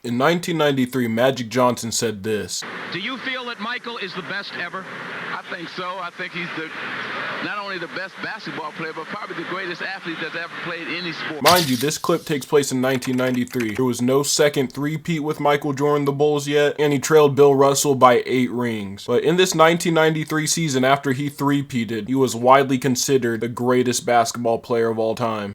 In 1993, Magic Johnson said this. Do you feel that Michael is the best ever? I think so. I think he's not only the best basketball player, but probably the greatest athlete that's ever played any sport. Mind you, this clip takes place in 1993. There was no second three-peat with Michael Jordan the Bulls yet, and he trailed Bill Russell by 8 rings. But in this 1993 season, after he three-peated, he was widely considered the greatest basketball player of all time.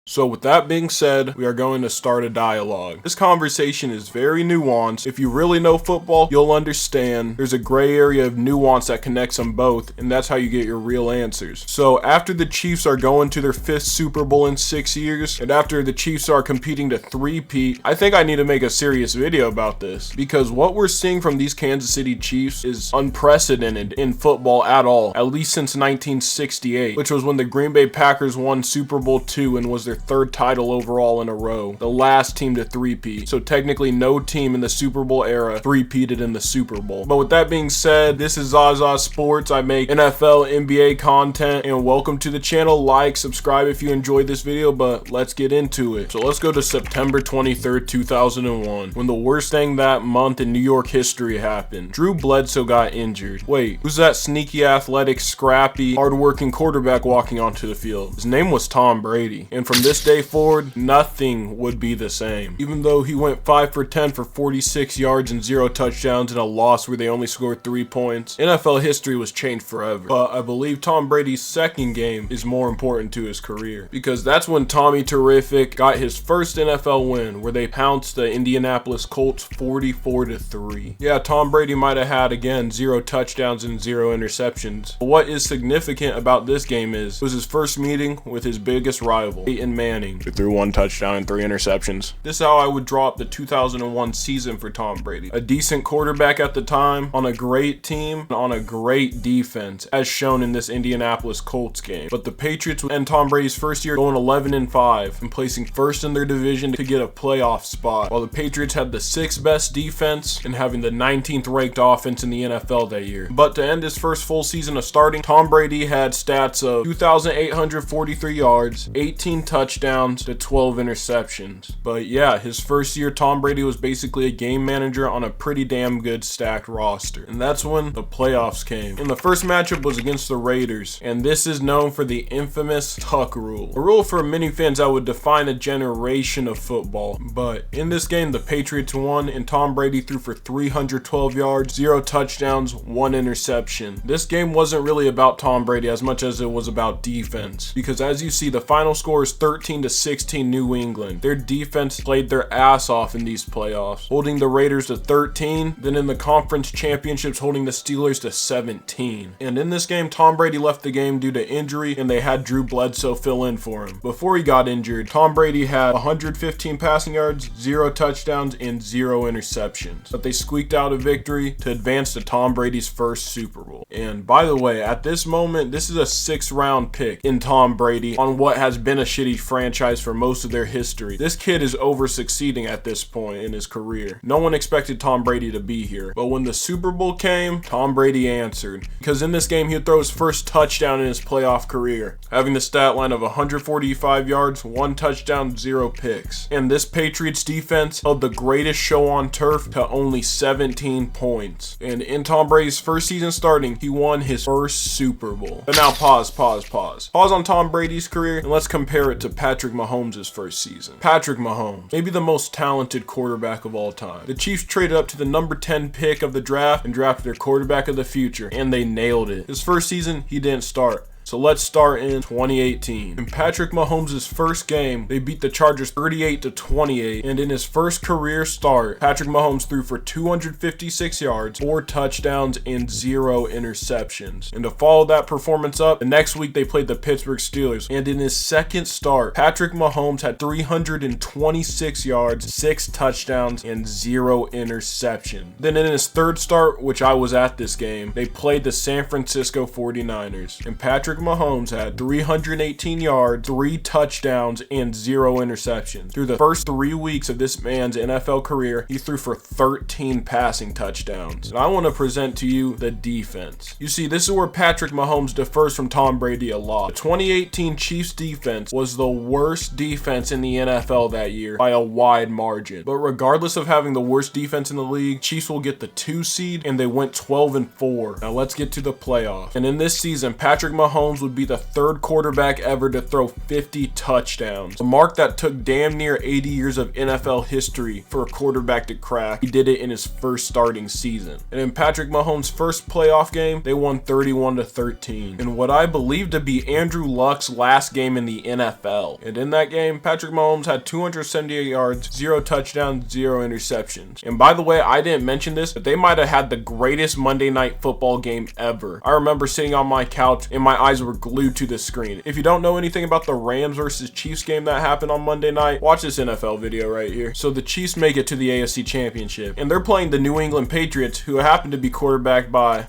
So with that being said, we are going to start a dialogue. This conversation is very nuanced. If you really know football, you'll understand there's a gray area of nuance that connects them both, and that's how you get your real answers. So after the Chiefs are going to their 5th Super Bowl in 6 years, and after the Chiefs are competing to three-peat, I think I need to make a serious video about this, because what we're seeing from these Kansas City Chiefs is unprecedented in football at all, at least since 1968, which was when the Green Bay Packers won Super Bowl II and was their 3rd title overall in a row, the last team to three-peat. So technically no team in the Super Bowl era three-peated in the Super Bowl. But with that being said, this is Zaza Sports. I make NFL, NBA content, and welcome to the channel. Like, subscribe if you enjoyed this video, but let's get into it. So let's go to September 23rd, 2001, when the worst thing that month in New York history happened. Drew Bledsoe got injured. Wait, who's that sneaky, athletic, scrappy, hardworking quarterback walking onto the field? His name was Tom Brady, and from this day forward, nothing would be the same. Even though he went 5 for 10 for 46 yards and 0 touchdowns in a loss where they only scored 3 points, NFL history was changed forever. But I believe Tom Brady's second game is more important to his career, because that's when Tommy Terrific got his first NFL win, where they pounced the Indianapolis Colts 44-3. Yeah, Tom Brady might have had, again, 0 touchdowns and 0 interceptions. But what is significant about this game is, it was his first meeting with his biggest rival, Peyton Manning, who threw 1 touchdown and 3 interceptions. This is how I would draw up the 2001 season for Tom Brady. A decent quarterback at the time, on a great team, and on a great defense, as shown in this Indianapolis Colts game. But the Patriots would end Tom Brady's first year going 11-5 and placing first in their division to get a playoff spot, while the Patriots had the 6th best defense and having the 19th ranked offense in the NFL that year. But to end his first full season of starting, Tom Brady had stats of 2,843 yards, 18 touchdowns to 12 interceptions. But yeah, his first year, Tom Brady was basically a game manager on a pretty damn good stacked roster. And that's when the playoffs came. And the first matchup was against the Raiders. And this is known for the infamous Tuck rule. A rule for many fans that would define a generation of football. But in this game, the Patriots won and Tom Brady threw for 312 yards, 0 touchdowns, 1 interception. This game wasn't really about Tom Brady as much as it was about defense. Because as you see, the final score is 13-16 New England. Their defense played their ass off in these playoffs, holding the Raiders to 13, then in the conference championships holding the Steelers to 17. And in this game, Tom Brady left the game due to injury and they had Drew Bledsoe fill in for him. Before he got injured, Tom Brady had 115 passing yards, 0 touchdowns, and 0 interceptions. But they squeaked out a victory to advance to Tom Brady's first Super Bowl. And by the way, at this moment, this is a 6th round pick in Tom Brady on what has been a shitty franchise for most of their history. This kid is over succeeding at this point in his career. No one expected Tom Brady to be here. But when the Super Bowl came, Tom Brady answered. Because in this game, he would throw his first touchdown in his playoff career, having the stat line of 145 yards, 1 touchdown, 0 picks. And this Patriots defense held the greatest show on turf to only 17 points. And in Tom Brady's first season starting, he won his first Super Bowl. But now pause. Pause on Tom Brady's career and let's compare it to Patrick Mahomes' first season. Patrick Mahomes, maybe the most talented quarterback of all time. The Chiefs traded up to the number 10 pick of the draft and drafted their quarterback of the future, and they nailed it. His first season, he didn't start. So let's start in 2018. In Patrick Mahomes' first game, they beat the Chargers 38-28. And in his first career start, Patrick Mahomes threw for 256 yards, 4 touchdowns, and 0 interceptions. And to follow that performance up, the next week they played the Pittsburgh Steelers. And in his second start, Patrick Mahomes had 326 yards, 6 touchdowns, and 0 interceptions. Then in his third start, which I was at this game, they played the San Francisco 49ers. And Patrick Patrick Mahomes had 318 yards, 3 touchdowns, and 0 interceptions. Through the first 3 weeks of this man's NFL career, he threw for 13 passing touchdowns. And I want to present to you the defense. You see, this is where Patrick Mahomes differs from Tom Brady a lot. The 2018 Chiefs defense was the worst defense in the NFL that year by a wide margin. But regardless of having the worst defense in the league, Chiefs will get the 2 seed, and they went 12-4. Now let's get to the playoffs. And in this season, Patrick Mahomes would be the 3rd quarterback ever to throw 50 touchdowns, a mark that took damn near 80 years of NFL history for a quarterback to crack. He did it in his first starting season. And in Patrick Mahomes' first playoff game, they won 31-13 in what I believe to be Andrew Luck's last game in the NFL. And in that game, Patrick Mahomes had 278 yards, 0 touchdowns, 0 interceptions. And by the way, I didn't mention this, but they might have had the greatest Monday Night Football game ever. I remember sitting on my couch and my eyes were glued to the screen. If you don't know anything about the Rams versus Chiefs game that happened on Monday night, watch this NFL video right here. So the Chiefs make it to the AFC Championship, and they're playing the New England Patriots, who happen to be quarterbacked by,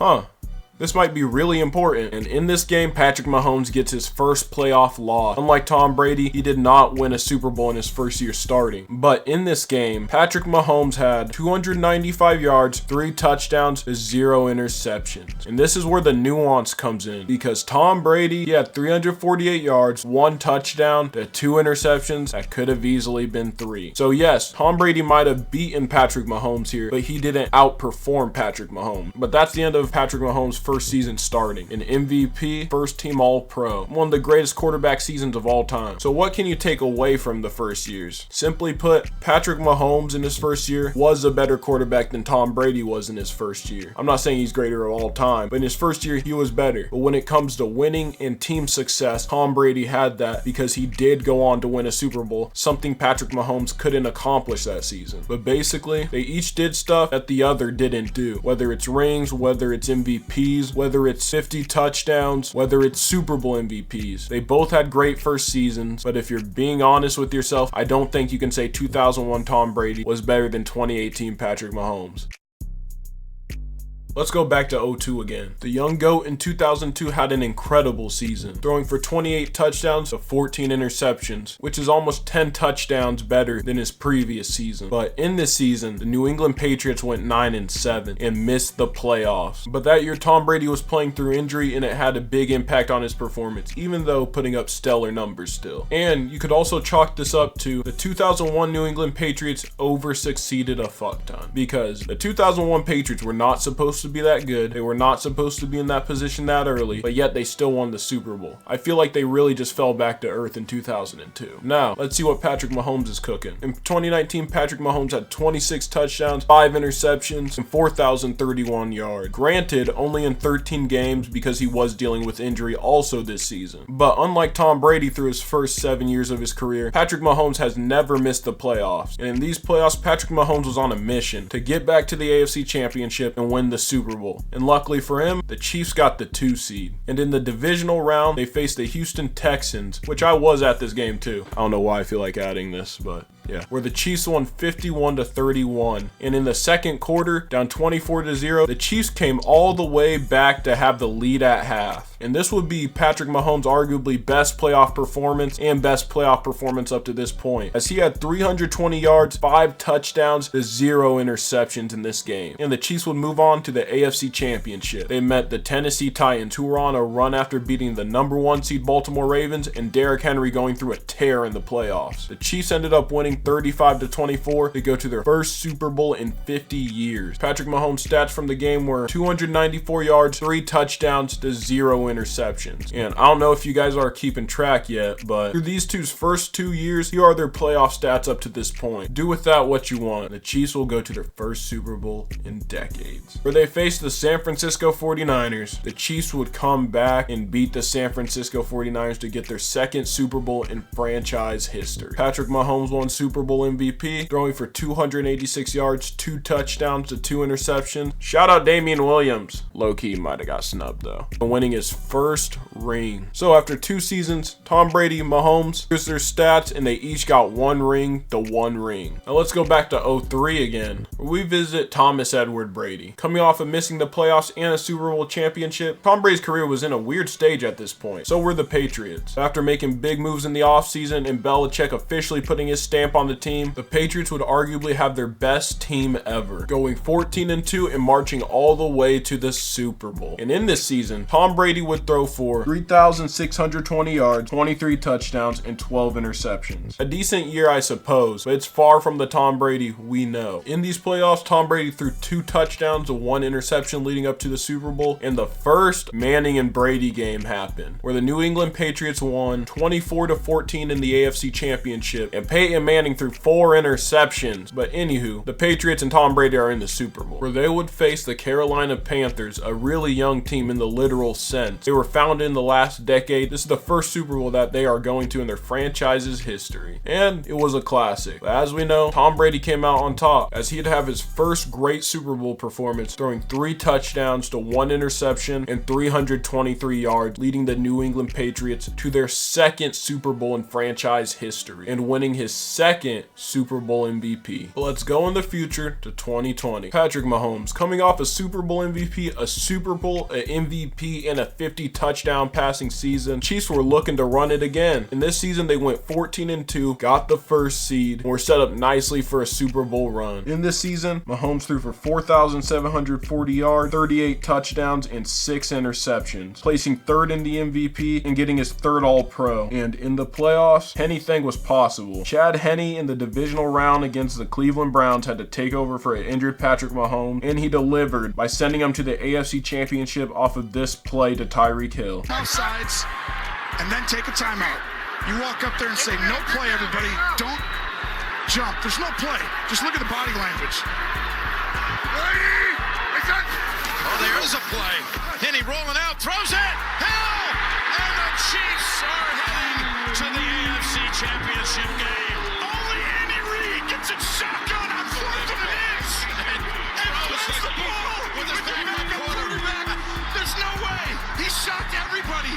this might be really important. And in this game, Patrick Mahomes gets his first playoff loss. Unlike Tom Brady, he did not win a Super Bowl in his first year starting. But in this game, Patrick Mahomes had 295 yards, 3 touchdowns, 0 interceptions. And this is where the nuance comes in, because Tom Brady, he had 348 yards, 1 touchdown, 2 interceptions that could have easily been 3. So yes, Tom Brady might have beaten Patrick Mahomes here, but he didn't outperform Patrick Mahomes. But that's the end of Patrick Mahomes' first season starting. An MVP, first team All-Pro, one of the greatest quarterback seasons of all time. So what can you take away from the first years? Simply put, Patrick Mahomes in his first year was a better quarterback than Tom Brady was in his first year. I'm not saying he's greater of all time, but in his first year, he was better. But when it comes to winning and team success, Tom Brady had that because he did go on to win a Super Bowl, something Patrick Mahomes couldn't accomplish that season. But basically, they each did stuff that the other didn't do. Whether it's rings, whether it's MVPs, whether it's 50 touchdowns, whether it's Super Bowl MVPs. They both had great first seasons, but if you're being honest with yourself, I don't think you can say 2001 Tom Brady was better than 2018 Patrick Mahomes. Let's go back to 02 again. The young GOAT in 2002 had an incredible season, throwing for 28 touchdowns to 14 interceptions, which is almost 10 touchdowns better than his previous season. But in this season, the New England Patriots went 9-7 and missed the playoffs. But that year, Tom Brady was playing through injury, and it had a big impact on his performance, even though putting up stellar numbers still. And you could also chalk this up to the 2001 New England Patriots over-succeeded a fuck ton, because the 2001 Patriots were not supposed to be that good. They were not supposed to be in that position that early, but yet they still won the Super Bowl. I feel like they really just fell back to earth in 2002. Now, let's see what Patrick Mahomes is cooking. In 2019, Patrick Mahomes had 26 touchdowns, 5 interceptions, and 4,031 yards. Granted, only in 13 games because he was dealing with injury also this season. But unlike Tom Brady through his first 7 years of his career, Patrick Mahomes has never missed the playoffs. And in these playoffs, Patrick Mahomes was on a mission to get back to the AFC Championship and win the Super Bowl. And luckily for him, the Chiefs got the 2 seed. And in the divisional round, they faced the Houston Texans, which I was at this game too. I don't know why I feel like adding this, but yeah, where the Chiefs won 51-31. And in the second quarter, down 24-0, the Chiefs came all the way back to have the lead at half. And this would be Patrick Mahomes' arguably best playoff performance and best playoff performance up to this point, as he had 320 yards, 5 touchdowns, to 0 interceptions in this game. And the Chiefs would move on to the AFC Championship. They met the Tennessee Titans, who were on a run after beating the number 1 seed Baltimore Ravens and Derrick Henry going through a tear in the playoffs. The Chiefs ended up winning 35-24 to go to their first Super Bowl in 50 years. Patrick Mahomes' stats from the game were 294 yards, 3 touchdowns, to 0 interceptions. And I don't know if you guys are keeping track yet, but through these two's first 2 years, here are their playoff stats up to this point. Do with that what you want. The Chiefs will go to their first Super Bowl in decades, where they faced the San Francisco 49ers. The Chiefs would come back and beat the San Francisco 49ers to get their second Super Bowl in franchise history. Patrick Mahomes won Super Super Bowl MVP, throwing for 286 yards, 2 touchdowns to 2 interceptions. Shout out Damian Williams. Low-key might have got snubbed though. And winning his first ring. So after 2 seasons, Tom Brady, Mahomes, here's their stats, and they each got 1 ring to 1 ring. Now let's go back to 03 again, where we visit Thomas Edward Brady. Coming off of missing the playoffs and a Super Bowl championship, Tom Brady's career was in a weird stage at this point. So were the Patriots. After making big moves in the offseason and Belichick officially putting his stamp on the team, the Patriots would arguably have their best team ever, going 14-2 and marching all the way to the Super Bowl. And in this season, Tom Brady would throw for 3,620 yards, 23 touchdowns, and 12 interceptions. A decent year, I suppose, but it's far from the Tom Brady we know. In these playoffs, Tom Brady threw 2 touchdowns to 1 interception leading up to the Super Bowl, and the first Manning and Brady game happened, where the New England Patriots won 24-14 in the AFC Championship, and Peyton Manning threw 4 interceptions. But anywho, the Patriots and Tom Brady are in the Super Bowl, where they would face the Carolina Panthers, a really young team in the literal sense. They were founded in the last decade. This is the first Super Bowl that they are going to in their franchise's history, and it was a classic. But as we know, Tom Brady came out on top, as he'd have his first great Super Bowl performance, throwing 3 touchdowns to 1 interception and 323 yards, leading the New England Patriots to their second Super Bowl in franchise history and winning his second Super Bowl MVP. But let's go in the future to 2020. Patrick Mahomes, coming off a Super Bowl MVP, a Super Bowl, an MVP, and a 50 touchdown passing season. Chiefs were looking to run it again. In this season, they went 14-2, got the first seed, and were set up nicely for a Super Bowl run. In this season, Mahomes threw for 4,740 yards, 38 touchdowns, and 6 interceptions, placing 3rd in the MVP and getting his 3rd All-Pro. And in the playoffs, anything was possible. Chad Henne in the divisional round against the Cleveland Browns had to take over for an injured Patrick Mahomes, and he delivered by sending him to the AFC Championship off of this play to Tyreek Hill. Offsides, and then take a timeout. You walk up there and say, no play, everybody. Don't jump. There's no play. Just look at the body language. Oh, there's a play. Henne rolling out, throws it. Hill! And the Chiefs are heading to the AFC Championship game. Only Andy Reid gets it shotgun on 4th and an inch. And throws the ball with his backup quarterback. There's no way. He shocked everybody.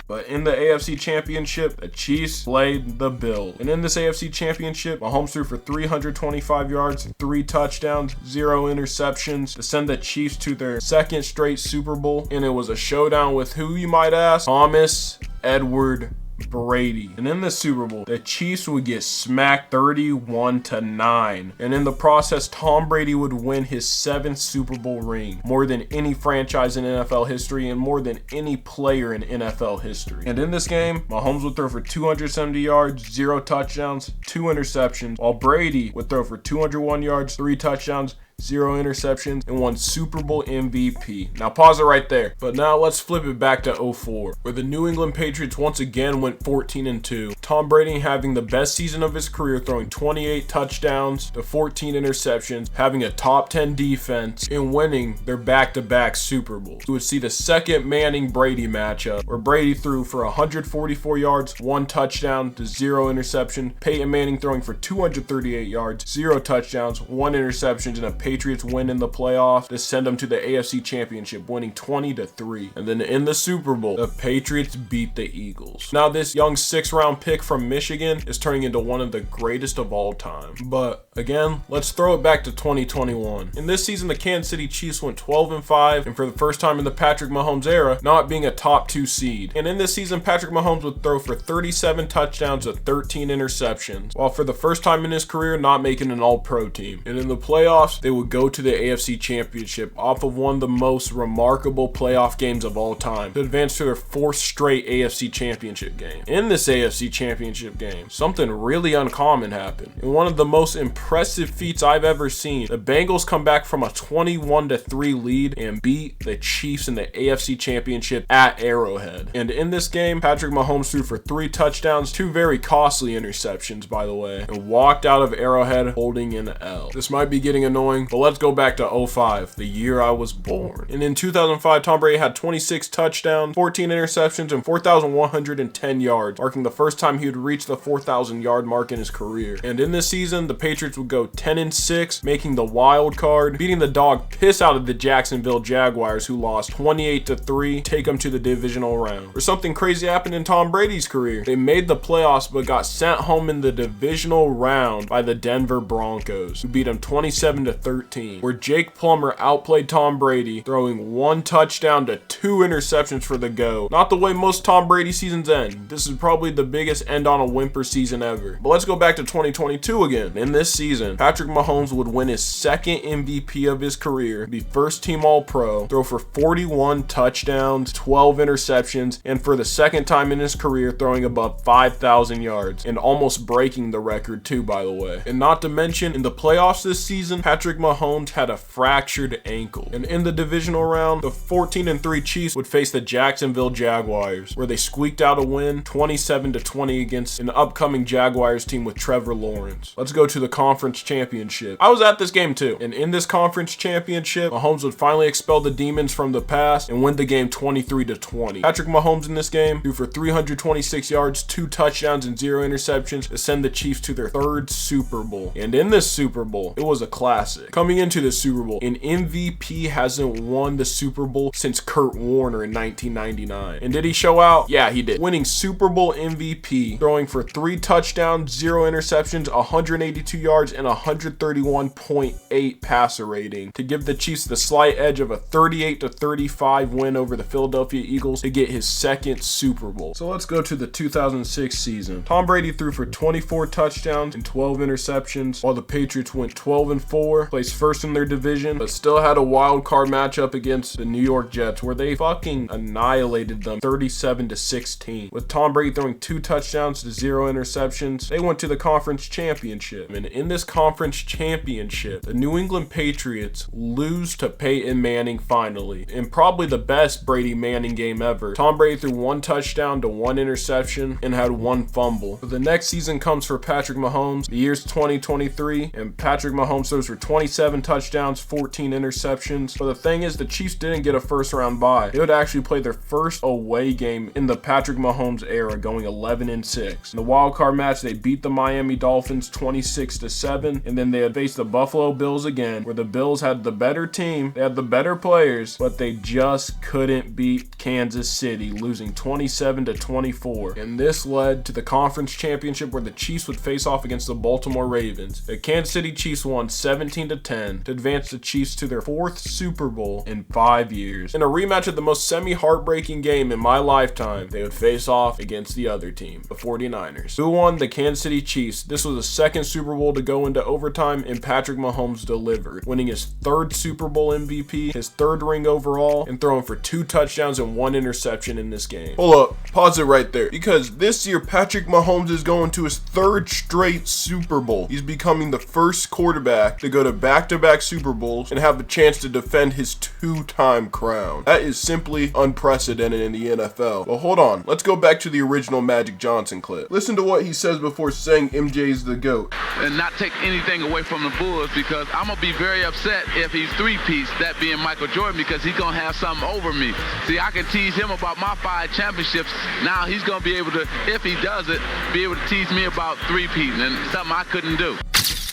But in the AFC Championship, the Chiefs played the Bills. And in this AFC Championship, Mahomes threw for 325 yards, 3 touchdowns, 0 interceptions to send the Chiefs to their second straight Super Bowl. And it was a showdown with who, you might ask? Thomas Edward Brady. And in the Super Bowl, the Chiefs would get smacked 31-9. And in the process, Tom Brady would win his 7th Super Bowl ring, more than any franchise in NFL history and more than any player in NFL history. And in this game, Mahomes would throw for 270 yards, 0 touchdowns, 2 interceptions, while Brady would throw for 201 yards, 3 touchdowns, 0 interceptions, and won Super Bowl MVP. Now pause it right there. But now let's flip it back to 04, where the New England Patriots once again went 14-2. Tom Brady having the best season of his career, throwing 28 touchdowns to 14 interceptions, having a top 10 defense, and winning their back-to-back Super Bowls. We would see the second Manning-Brady matchup, where Brady threw for 144 yards, 1 touchdown to 0 interception. Peyton Manning throwing for 238 yards, 0 touchdowns, 1 interception, and a Patriots win in the playoffs to send them to the AFC Championship, winning 20-3. And then in the Super Bowl, the Patriots beat the Eagles. Now this young 6th-round pick from Michigan is turning into one of the greatest of all time. But again, let's throw it back to 2021. In this season, the Kansas City Chiefs went 12-5, and for the first time in the Patrick Mahomes era, not being a top 2 seed. And in this season, Patrick Mahomes would throw for 37 touchdowns to 13 interceptions, while for the first time in his career, not making an All-Pro team. And in the playoffs, they would go to the AFC Championship off of one of the most remarkable playoff games of all time to advance to their 4th straight AFC Championship game. In this AFC Championship game, something really uncommon happened. In one of the most impressive feats I've ever seen, the Bengals come back from a 21-3 lead and beat the Chiefs in the AFC Championship at Arrowhead. And in this game, Patrick Mahomes threw for 3 touchdowns, 2 very costly interceptions, by the way, and walked out of Arrowhead holding an L. This might be getting annoying, But let's go back to 05, the year I was born. And in 2005, Tom Brady had 26 touchdowns, 14 interceptions, and 4,110 yards, marking the first time he would reach the 4,000 yard mark in his career. And in this season, the Patriots would go 10-6, making the wild card, beating the dog piss out of the Jacksonville Jaguars, who lost 28-3, take them to the divisional round. Or something crazy happened in Tom Brady's career. They made the playoffs but got sent home in the divisional round by the Denver Broncos, who beat him 27-13, where Jake Plummer outplayed Tom Brady, throwing 1 touchdown to 2 interceptions for the GOAT. Not the way most Tom Brady seasons end. This is probably the biggest end on a whimper season ever. But let's go back to 2022 again. In this season, Patrick Mahomes would win his second MVP of his career, be first team All-Pro, throw for 41 touchdowns, 12 interceptions, and for the second time in his career throwing above 5,000 yards, and almost breaking the record too, by the way. And not to mention, in the playoffs this season, Patrick Mahomes had a fractured ankle. And in the divisional round, the 14-3 Chiefs would face the Jacksonville Jaguars, where they squeaked out a win 27-20 against an upcoming Jaguars team with Trevor Lawrence. Let's go to the conference championship. I was at this game too, and in this conference championship, Mahomes would finally expel the demons from the past and win the game 23-20. Patrick Mahomes in this game threw for 326 yards, 2 touchdowns, and 0 interceptions to send the Chiefs to their 3rd Super Bowl. And in this Super Bowl, it was a classic. Coming into the Super Bowl, an MVP hasn't won the Super Bowl since Kurt Warner in 1999. And did he show out? Yeah, he did. Winning Super Bowl MVP, throwing for 3 touchdowns, 0 interceptions, 182 yards, and 131.8 passer rating to give the Chiefs the slight edge of a 38-35 win over the Philadelphia Eagles to get his 2nd Super Bowl. So let's go to the 2006 season. Tom Brady threw for 24 touchdowns and 12 interceptions, while the Patriots went 12-4, placed first in their division, but still had a wild card matchup against the New York Jets, where they fucking annihilated them 37-16. With Tom Brady throwing 2 touchdowns to 0 interceptions, they went to the conference championship. And in this conference championship, the New England Patriots lose to Peyton Manning finally, in probably the best Brady Manning game ever. Tom Brady threw 1 touchdown to 1 interception and had 1 fumble. So the next season comes for Patrick Mahomes. The year's 2023, and Patrick Mahomes throws for 27 touchdowns, 14 interceptions. But the thing is, the Chiefs didn't get a first round bye. They would actually play their first away game in the Patrick Mahomes era, going 11-6. In the wild card match, they beat the Miami Dolphins 26-7, and then they had faced the Buffalo Bills again, where the Bills had the better team, they had the better players, but they just couldn't beat Kansas City, losing 27-24. And this led to the conference championship, where the Chiefs would face off against the Baltimore Ravens. The Kansas City Chiefs won 17-10 to advance the Chiefs to their 4th Super Bowl in 5 years. In a rematch of the most semi-heartbreaking game in my lifetime, they would face off against the other team, the 49ers. Who won? The Kansas City Chiefs. This was the 2nd Super Bowl to go into overtime, and Patrick Mahomes delivered, winning his 3rd Super Bowl MVP, his 3rd ring overall, and throwing for 2 touchdowns and 1 interception in this game. Hold up, pause it right there, because this year Patrick Mahomes is going to his 3rd straight Super Bowl. He's becoming the first quarterback to go to back-to-back Super Bowls and have a chance to defend his 2-time crown. That is simply unprecedented in the NFL. But hold on, let's go back to the original Magic Johnson clip. Listen to what he says before saying MJ's the GOAT. And not take anything away from the Bulls, because I'm going to be very upset if he's 3-piece, that being Michael Jordan, because he's going to have something over me. See, I can tease him about my 5 championships. Now he's going to be able to, if he does it, be able to tease me about 3-piece, and something I couldn't do.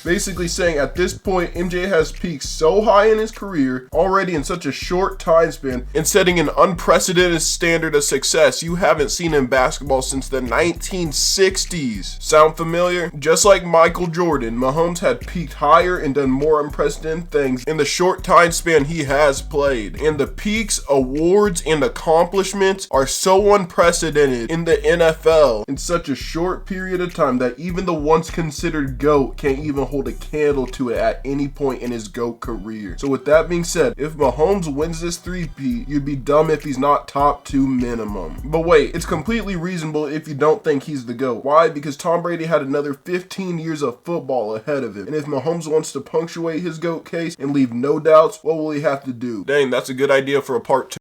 Basically saying at this point, MJ has peaked so high in his career already in such a short time span and setting an unprecedented standard of success you haven't seen in basketball since the 1960s. Sound familiar? Just like Michael Jordan, Mahomes had peaked higher and done more unprecedented things in the short time span he has played. And the peaks, awards, and accomplishments are so unprecedented in the NFL in such a short period of time that even the once considered GOAT can't even hold a candle to it at any point in his GOAT career. So with that being said, if Mahomes wins this 3-peat, you'd be dumb if he's not top 2 minimum. But wait, it's completely reasonable if you don't think he's the GOAT. Why? Because Tom Brady had another 15 years of football ahead of him. And if Mahomes wants to punctuate his GOAT case and leave no doubts, what will he have to do? Dang, that's a good idea for a part 2.